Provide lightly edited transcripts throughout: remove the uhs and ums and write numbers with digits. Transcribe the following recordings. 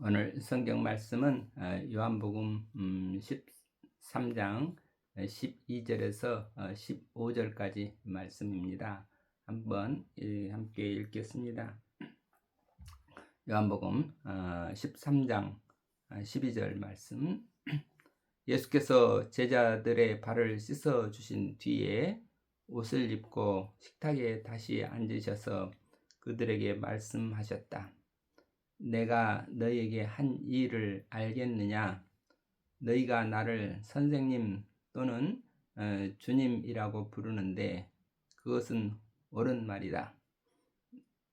오늘 성경 말씀은 요한복음 13장 12절에서 15절까지 말씀입니다. 한번 함께 읽겠습니다. 요한복음 13장 12절 말씀. 예수께서 제자들의 발을 씻어 주신 뒤에 옷을 입고 식탁에 다시 앉으셔서 그들에게 말씀하셨다. 내가 너희에게 한 일을 알겠느냐? 너희가 나를 선생님 또는 주님이라고 부르는데 그것은 옳은 말이다.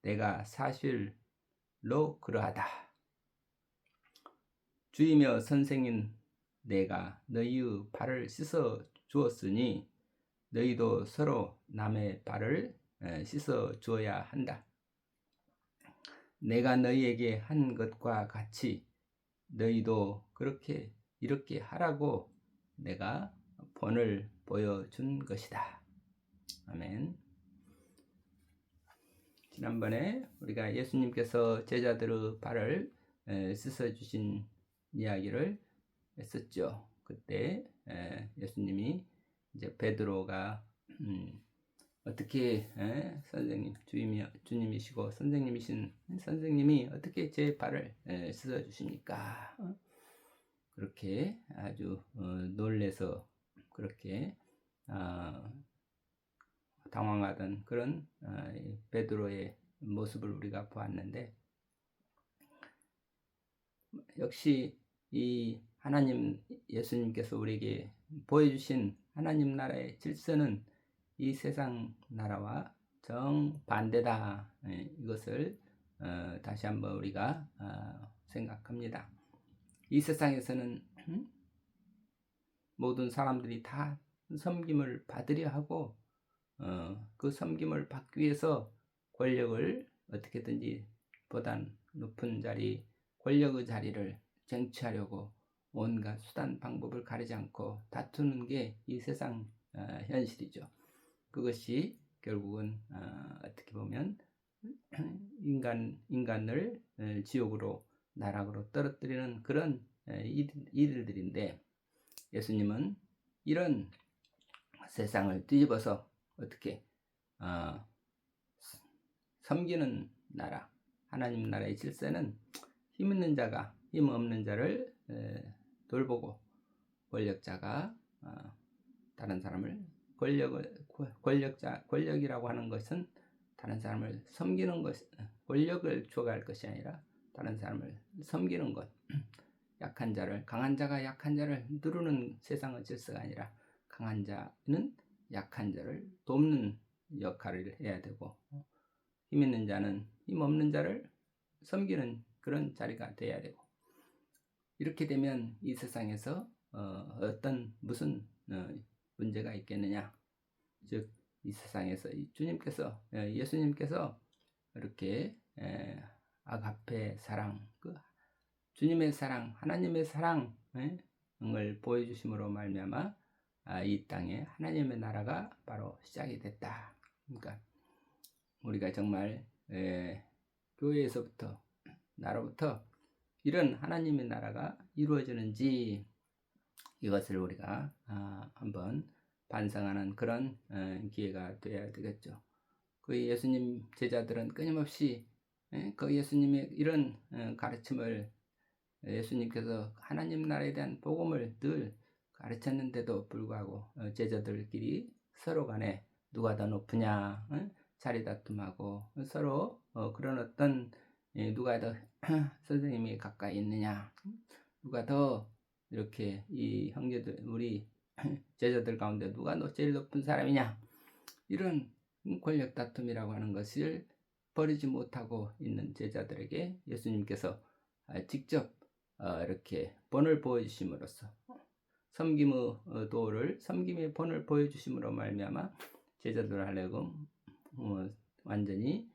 내가 사실로 그러하다. 주이며 선생님, 내가 너희의 발을 씻어 주었으니 너희도 서로 남의 발을 씻어 주어야 한다. 내가 너희에게 한 것과 같이 너희도 이렇게 하라고 내가 본을 보여준 것이다. 아멘. 지난번에 우리가 예수님께서 제자들의 발을 씻어주신 이야기를 했었죠. 그때 예수님이 이제 베드로가 어떻게 선생님, 주님이시고 선생님이신 선생님이 어떻게 제 발을 씻어 주십니까? 그렇게 아주 놀래서 그렇게 당황하던 그런 베드로의 모습을 우리가 보았는데, 역시 이 하나님 예수님께서 우리에게 보여주신 하나님 나라의 질서는 이 세상 나라와 정반대다. 이것을 다시 한번 우리가 생각합니다. 이 세상에서는 모든 사람들이 다 섬김을 받으려 하고 그 섬김을 받기 위해서 권력을 어떻게든지 보다 높은 자리, 권력의 자리를 쟁취하려고 온갖 수단 방법을 가리지 않고 다투는 게 이 세상 현실이죠. 그것이 결국은 어떻게 보면 인간을 지옥으로 나락으로 떨어뜨리는 그런 일들인데, 예수님은 이런 세상을 뒤집어서 어떻게 섬기는 나라, 하나님 나라의 질서는 힘 있는 자가 힘 없는 자를 돌보고, 권력자가 다른 사람을 권력이라고 하는 것은 다른 사람을 섬기는 것, 권력을 주어갈 것이 아니라 다른 사람을 섬기는 것. 약한 자를, 강한 자가 약한 자를 누르는 세상의 질서가 아니라 강한 자는 약한 자를 돕는 역할을 해야 되고, 힘 있는 자는 힘 없는 자를 섬기는 그런 자리가 돼야 되고, 이렇게 되면 이 세상에서 무슨 문제가 있겠느냐? 즉 이 세상에서 주님께서, 예수님께서 이렇게 아가페 사랑, 그 주님의 사랑, 하나님의 사랑을 보여주심으로 말미암아 이 땅에 하나님의 나라가 바로 시작이 됐다. 그러니까 우리가 정말 교회에서부터, 나로부터 이런 하나님의 나라가 이루어지는지, 이것을 우리가 한번 반성하는 그런 기회가 되어야 되겠죠. 그 예수님 제자들은 끊임없이 그 예수님의 이런 가르침을, 예수님께서 하나님 나라에 대한 복음을 늘 가르쳤는데도 불구하고 제자들끼리 서로 간에 누가 더 높으냐 자리 다툼하고 서로 그런 어떤 누가 더 선생님이 가까이 있느냐, 누가 더 이렇게 이 형제들, 우리 제자들 가운데 누가 제일 높은 사람이냐, 이런 권력 다툼이라고 하는 것을 버리지 못하고 있는 제자들에게 예수님께서 직접 이렇게 본을 보여주심으로써, 섬김의 도를, 섬김의 본을 보여주심으로 말미암아 제자들 하려고 완전히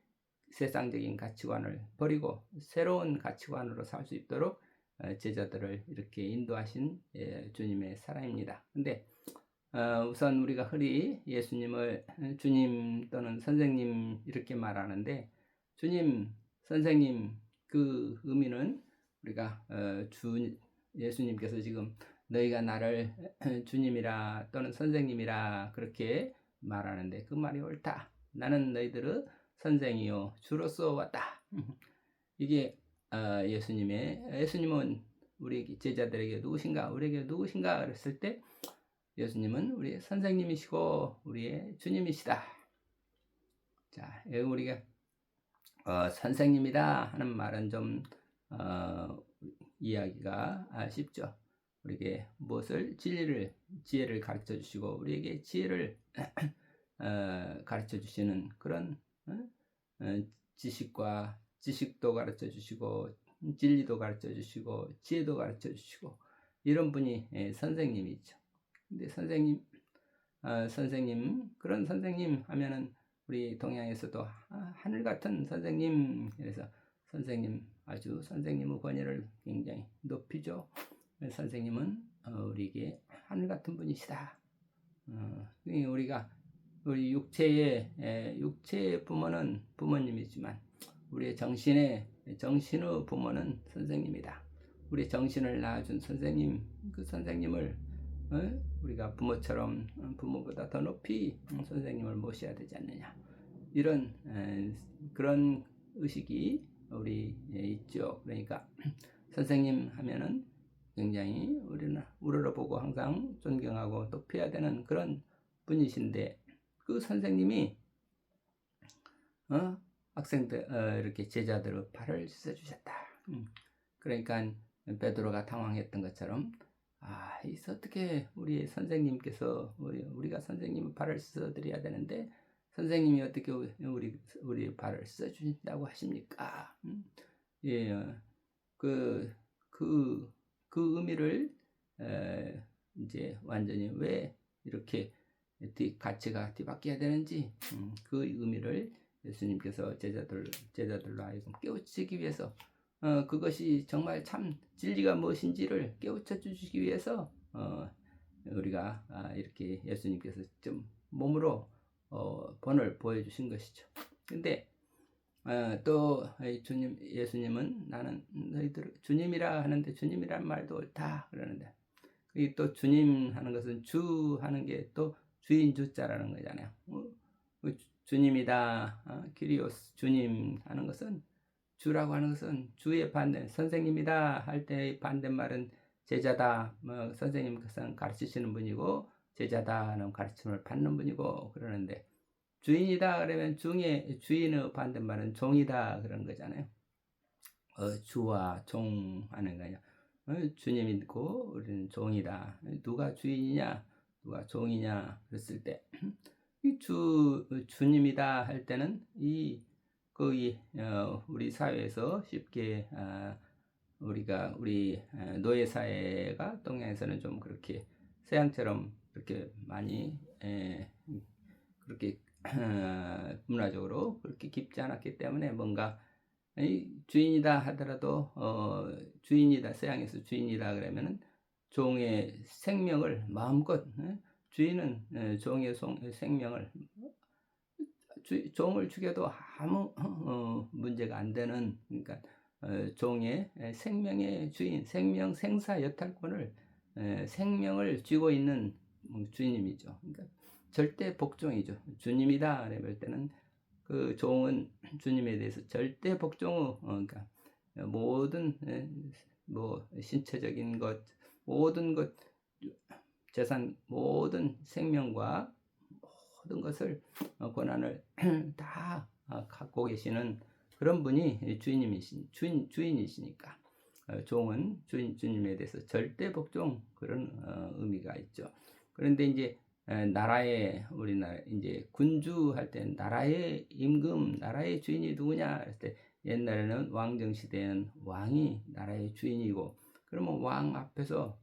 세상적인 가치관을 버리고 새로운 가치관으로 살 수 있도록 제자들을 이렇게 인도하신 주님의 사랑입니다. 근데 우선 우리가 흔히 예수님을 주님 또는 선생님 이렇게 말하는데, 주님, 선생님, 그 의미는 우리가 예수님께서 지금 너희가 나를 주님이라 또는 선생님이라 그렇게 말하는데 그 말이 옳다. 나는 너희들의 선생이요 주로서 왔다. 이게 예수님은 우리 제자들에게 누구신가? 우리에게 누구신가? 그랬을 때 예수님은 우리의 선생님이시고 우리의 주님이시다. 자, 여기 우리가 선생님이다 하는 말은 좀 이해하기가 쉽죠. 우리에게 무엇을 지혜를 가르쳐 주시고 우리에게 지혜를 가르쳐 주시는 그런 지식도 가르쳐 주시고 진리도 가르쳐 주시고 지혜도 가르쳐 주시고 이런 분이 선생님이죠. 근데 선생님 그런 선생님 하면은 우리 동양에서도 하늘 같은 선생님, 그래서 선생님 아주 선생님의 권위를 굉장히 높이죠. 선생님은 우리에게 하늘 같은 분이시다. 우리 육체의 부모는 부모님이지만 우리의 정신의 부모는 선생님이다. 우리 정신을 낳아준 선생님, 그 선생님을 우리가 부모처럼 부모보다 더 높이 선생님을 모셔야 되지 않느냐, 이런 그런 의식이 우리 있죠. 그러니까 선생님 하면은 굉장히 우리는 우러러보고 항상 존경하고 높여야 되는 그런 분이신데 그 선생님이 학생들 이렇게 제자들의 발을 씻어주셨다. 그러니까 베드로가 당황했던 것처럼 어떻게 우리 선생님께서 우리가 선생님의 발을 씻어드려야 되는데 선생님이 어떻게 우리 발을 씻어주신다고 하십니까? 예, 그 의미를 이제 완전히 왜 이렇게 가치가 뒤바뀌어야 되는지 그 의미를 예수님께서 제자들로 하여금 깨우치기 위해서 그것이 정말 참 진리가 무엇인지를 깨우쳐 주시기 위해서 우리가 이렇게 예수님께서 좀 몸으로 본을 보여주신 것이죠. 근데 또 예수님은 나는 너희들 주님이라 하는데 주님이란 말도 옳다 그러는데 또 주님 하는 것은 주 하는 게 또 주인 주자라는 거잖아요. 주님이다, 키리오스 주님 하는 것은, 주라고 하는 것은 주의 반대, 선생님이다 할 때의 반대말은 제자다. 선생님 것은 가르치시는 분이고 제자다는 가르침을 받는 분이고 그러는데 주인이다 그러면 주인의 반대말은 종이다 그런 거잖아요. 주와 종 하는 거냐. 주님 있고 우리는 종이다. 누가 주인이냐, 누가 종이냐 그랬을 때 주님이다 할 때는 우리 사회에서 쉽게 우리 노예 사회가 동양에서는 좀 그렇게 서양처럼 그렇게 많이 그렇게 문화적으로 그렇게 깊지 않았기 때문에 뭔가 주인이다 하더라도 주인이다, 서양에서 주인이다 그러면은 종의 생명을 마음껏 주인은 종의 생명을 종을 죽여도 아무 문제가 안 되는, 그러니까 종의 생명의 주인, 생사 여탈권을 생명을 쥐고 있는 주인님이죠. 그러니까 절대 복종이죠. 주님이다 그럴 때는 그 종은 주님에 대해서 절대 복종의 그러니까 모든 신체적인 것, 모든 것, 재산, 모든 생명과 모든 것을 권한을 다 갖고 계시는 그런 분이 주인이시니까 종은 주님에 대해서 절대 복종, 그런 의미가 있죠. 그런데 이제 우리나라 이제 군주할 때 나라의 임금, 나라의 주인이 누구냐 할 때 옛날에는 왕정 시대에는 왕이 나라의 주인이고, 그러면 왕 앞에서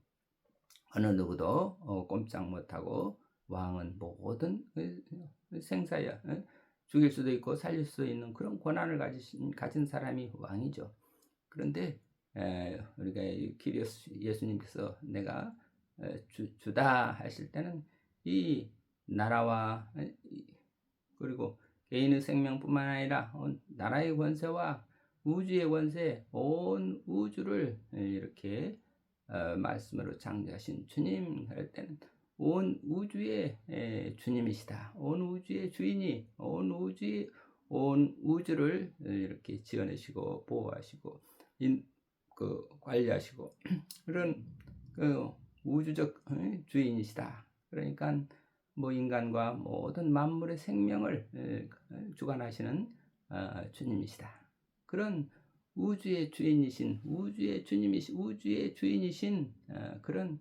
어느 누구도 꼼짝 못하고 왕은 모든 생사야 죽일 수도 있고 살릴 수도 있는 그런 권한을 가진 사람이 왕이죠. 그런데 우리가 키리오스 예수님께서 내가 주다 하실 때는 이 나라와 그리고 개인의 생명뿐만 아니라 나라의 권세와 우주의 원세 온 우주를 이렇게 말씀으로 창조하신 주님 할 때는 온 우주의 주님이시다. 온 우주의 주인이 온 우주를 이렇게 지어내시고 보호하시고 관리하시고 그런 그 우주적 주인이시다. 그러니까 뭐 인간과 모든 만물의 생명을 주관하시는 주님이시다. 그런 우주의 주인이신 우주의 주인이신 그런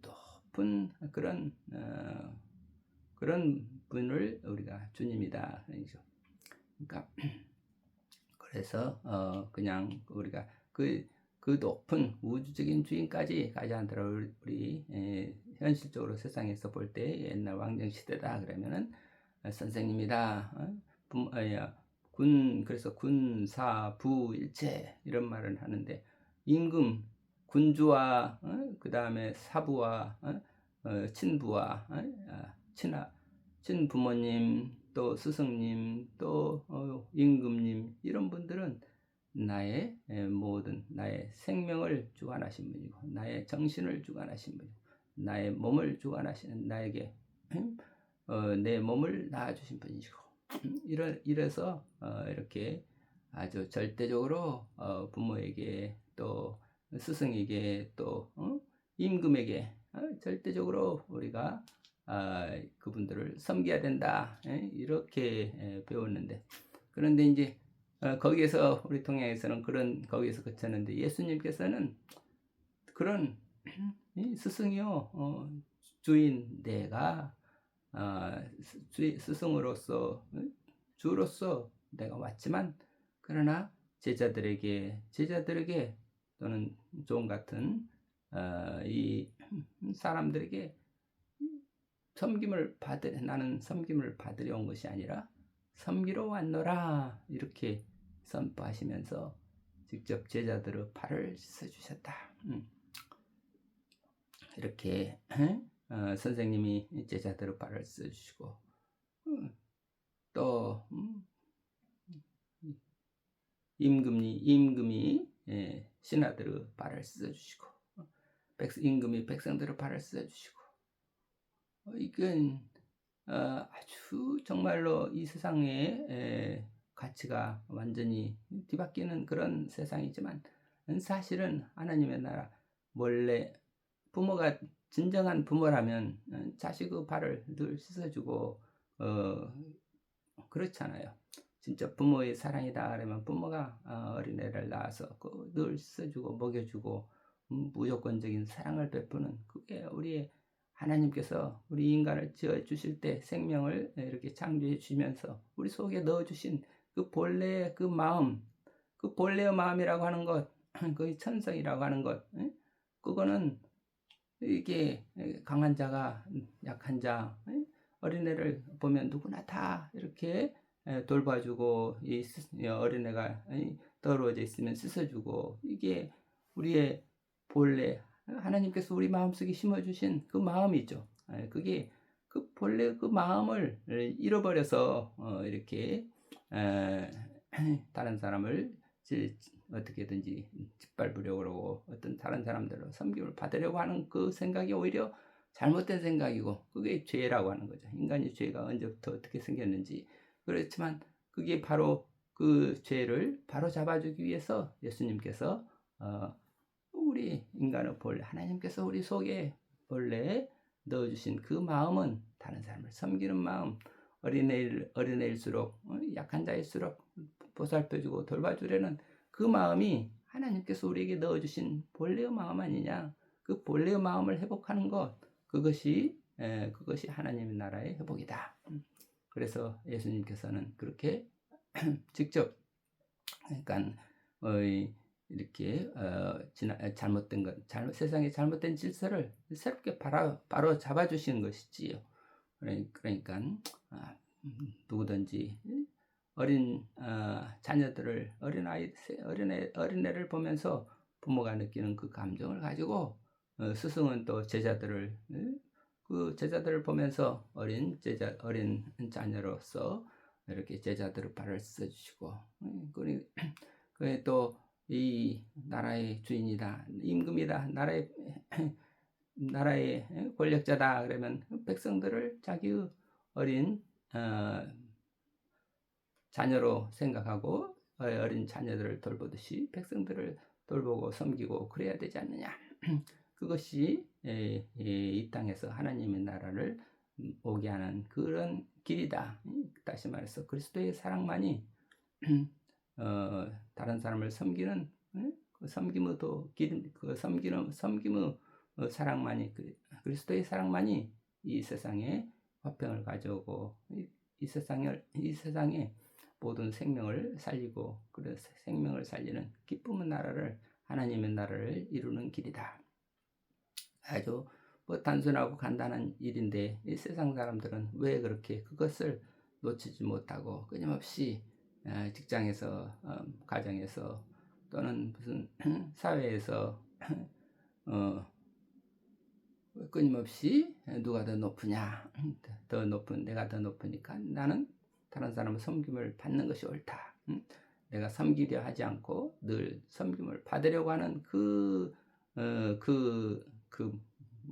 높은 그런 분을 우리가 주님이다. 그러니까 그래서 그냥 우리가 그 높은 우주적인 주인까지 가지 않더라도 우리 현실적으로 세상에서 볼 때 옛날 왕정 시대다 그러면은 선생님이다. 그래서 군사 부 일체 이런 말을 하는데 임금 군주와 그 다음에 사부와 친부와 친부모님 또 스승님 또 임금님 이런 분들은 나의 모든 나의 생명을 주관하신 분이고 나의 정신을 주관하신 분이고 나의 몸을 주관하시는 나에게 내 몸을 낳아주신 분이시고 이래서 이렇게 아주 절대적으로 부모에게 또 스승에게 또 임금에게 절대적으로 우리가 그분들을 섬겨야 된다 이렇게 배웠는데 그런데 이제 거기에서 우리 동양에서는 거기에서 그쳤는데 예수님께서는 그런 스승이요 주인 내가 스승으로서 주로서 내가 왔지만 그러나 제자들에게 또는 종 같은 이 사람들에게 나는 섬김을 받으려 온 것이 아니라 섬기러 왔노라 이렇게 선포하시면서 직접 제자들의 발을 씻어주셨다. 이렇게 선생님이 제자들의 발을 씻어주시고 또 임금이 신하들의 발을 씻어주시고 임금이 백성들의 발을 씻어주시고 이건 아주 정말로 이 세상의 가치가 완전히 뒤바뀌는 그런 세상이지만 사실은 하나님의 나라 원래 부모가 진정한 부모라면 자식의 발을 늘 씻어주고 그렇잖아요. 진짜 부모의 사랑이다 그러면 부모가 어린애를 낳아서 늘 씻어주고 먹여주고 무조건적인 사랑을 베푸는 그게 우리의 하나님께서 우리 인간을 지어주실 때 생명을 이렇게 창조해 주시면서 우리 속에 넣어주신 그 본래의 그 마음 그 본래의 마음이라고 하는 것 그 천성이라고 하는 것 그거는 이게 강한 자가 약한 자 어린애를 보면 누구나 다 이렇게 돌봐주고 이 어린애가 더러워져 있으면 씻어주고 이게 우리의 본래 하나님께서 우리 마음속에 심어주신 그 마음이죠. 그게 그 본래 그 마음을 잃어버려서 이렇게 다른 사람을 어떻게든지 짓밟으려고 그러고 어떤 다른 사람들로 섬김을 받으려고 하는 그 생각이 오히려 잘못된 생각이고 그게 죄라고 하는 거죠. 인간의 죄가 언제부터 어떻게 생겼는지 그렇지만 그게 바로 그 죄를 바로 잡아주기 위해서 예수님께서 우리 인간의 본래 하나님께서 우리 속에 본래 넣어주신 그 마음은 다른 사람을 섬기는 마음 어린애일수록 약한 자일수록 보살펴주고 돌봐주려는 그 마음이 하나님께서 우리에게 넣어주신 본래의 마음 아니냐 그 본래의 마음을 회복하는 것 그것이 하나님의 나라의 회복이다. 그래서 예수님께서는 그렇게 직접 그러니까 이렇게 잘못된 것 세상의 잘못된 질서를 새롭게 바로 잡아주시는 것이지요. 그러니까 누구든지 어린 자녀들을 어린애를 보면서 부모가 느끼는 그 감정을 가지고 스승은 또 제자들을 그 제자들을 보면서 어린 자녀로서 이렇게 제자들의 발을 씻어주시고, 그에 또 이 나라의 주인이다, 임금이다, 나라의 권력자다 그러면 백성들을 자기의 어린 자녀로 생각하고 어린 자녀들을 돌보듯이 백성들을 돌보고 섬기고 그래야 되지 않느냐. 그것이 이 땅에서 하나님의 나라를 오게 하는 그런 길이다. 다시 말해서 그리스도의 사랑만이 다른 사람을 섬기는 그 섬김의 그 섬김의 사랑만이, 그리스도의 사랑만이 이 세상에 화평을 가져오고 이 세상에 모든 생명을 살리고, 그래서 생명을 살리는 기쁨의 나라를, 하나님의 나라를 이루는 길이다. 아주 단순하고 간단한 일인데 이 세상 사람들은 왜 그렇게 그것을 놓치지 못하고 끊임없이 직장에서, 가정에서, 또는 무슨 사회에서 끊임없이 누가 더 높으냐, 내가 더 높으니까 나는 다른 사람의 섬김을 받는 것이 옳다. 내가 섬기려 하지 않고 늘 섬김을 받으려고 하는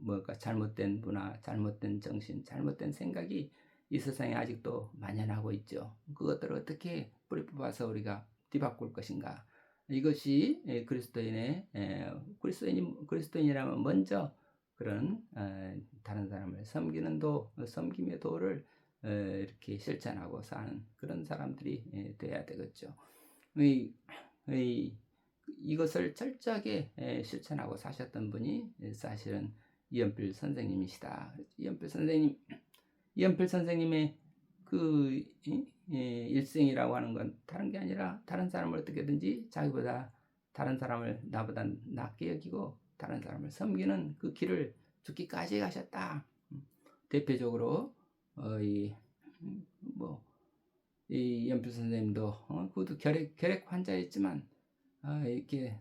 뭐가 잘못된 문화, 잘못된 정신, 잘못된 생각이 이 세상에 아직도 만연하고 있죠. 그것들을 어떻게 뿌리 뽑아서 우리가 뒤바꿀 것인가? 이것이 그리스도인이라면 먼저 그런 다른 사람을 섬김의 도를 이렇게 실천하고 사는 그런 사람들이 돼야 되겠죠. 이것을 철저하게 실천하고 사셨던 분이 사실은 이연필 선생님이시다. 이연필 선생님의 그 일생이라고 하는 건 다른 게 아니라 다른 사람을 어떻게든지 다른 사람을 나보다 낫게 여기고 다른 사람을 섬기는 그 길을 죽기까지 가셨다. 대표적으로 이 연필 선생님도 그것도 결핵 환자였지만 이렇게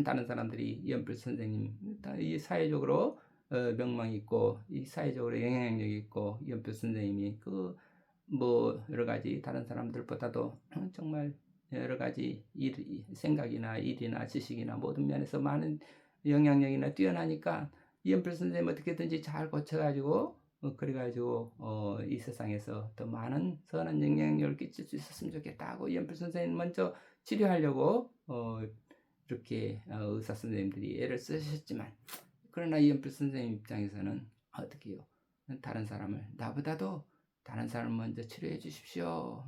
다른 사람들이 연필 선생님, 이 사회적으로 명망이 있고 이 사회적으로 영향력이 있고 연필 선생님이 여러 가지 다른 사람들보다도 정말 여러 가지 생각이나 일이나 지식이나 모든 면에서 많은 영향력이나 뛰어나니까 이연필 선생님 어떻게든지 잘 고쳐가지고 그래가지고 이 세상에서 더 많은 선한 영향력을 끼칠 수 있었으면 좋겠다고 이연필 선생님 먼저 치료하려고 이렇게 의사 선생님들이 애를 쓰셨지만, 그러나 이연필 선생님 입장에서는 어떻게 해요? 다른 사람을, 나보다도 다른 사람을 먼저 치료해 주십시오.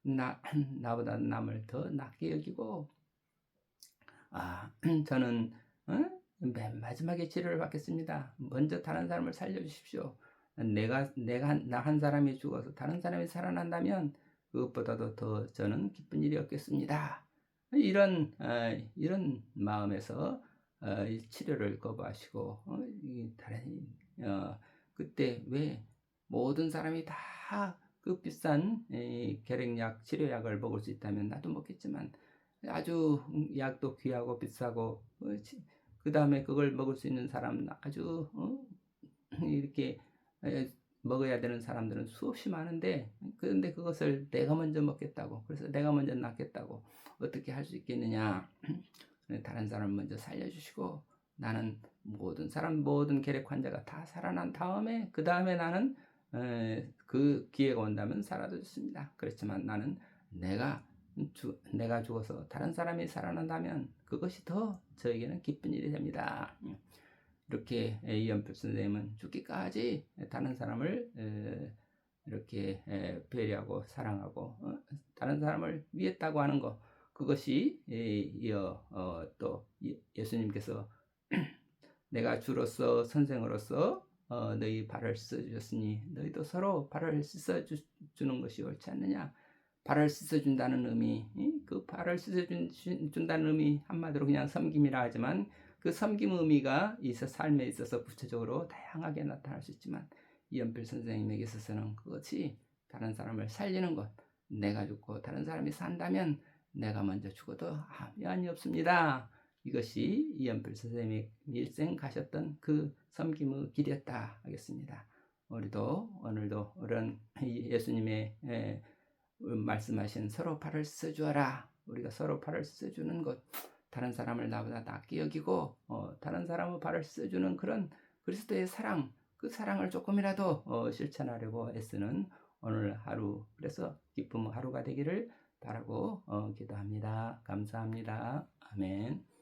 나보다 남을 더 낫게 여기고, 저는 맨 마지막에 치료를 받겠습니다. 먼저 다른 사람을 살려주십시오. 나 한 사람이 죽어서 다른 사람이 살아난다면 그것보다도 더 저는 기쁜 일이 없겠습니다. 이런 마음에서 치료를 거부하시고 그때 왜 모든 사람이 다 그 비싼 결핵약, 치료약을 먹을 수 있다면 나도 먹겠지만 아주 약도 귀하고 비싸고 그 다음에 그걸 먹을 수 있는 사람 아주 이렇게 먹어야 되는 사람들은 수없이 많은데, 그런데 그것을 내가 먼저 먹겠다고, 그래서 내가 먼저 낫겠다고 어떻게 할 수 있겠느냐. 다른 사람 먼저 살려주시고 나는 모든 결핵 환자가 다 살아난 다음에 그 다음에 나는 그 기회가 온다면 살아도 좋습니다. 그렇지만 나는 내가 죽어서 다른 사람이 살아난다면 그것이 더 저에게는 기쁜 일이 됩니다. 이렇게 이연필 선생님은 죽기까지 다른 사람을 이렇게 배려하고 사랑하고 다른 사람을 위했다고 하는 것, 그것이 또 예수님께서 내가 주로서 선생으로서 너희 발을 씻어주셨으니 너희도 서로 발을 씻어주는 것이 옳지 않느냐. 발을 씻어준다는 의미, 그 발을 씻어준다는 의미 한마디로 그냥 섬김이라 하지만 그 섬김 의미가 이 삶에 있어서 구체적으로 다양하게 나타날 수 있지만 이연필 선생님에게 있어서는 그것이 다른 사람을 살리는 것, 내가 죽고 다른 사람이 산다면 내가 먼저 죽어도 아무 없습니다. 이것이 이연필 선생님이 일생 가셨던 그 섬김의 길이었다 하겠습니다. 우리도 오늘도 그런 예수님의 말씀하신 서로 팔을 써주어라. 우리가 서로 팔을 써주는 것, 다른 사람을 나보다 낫게 여기고 다른 사람의 팔을 써주는 그런 그리스도의 사랑, 그 사랑을 조금이라도 실천하려고 애쓰는 오늘 하루, 그래서 기쁨 하루가 되기를 바라고 기도합니다. 감사합니다. 아멘.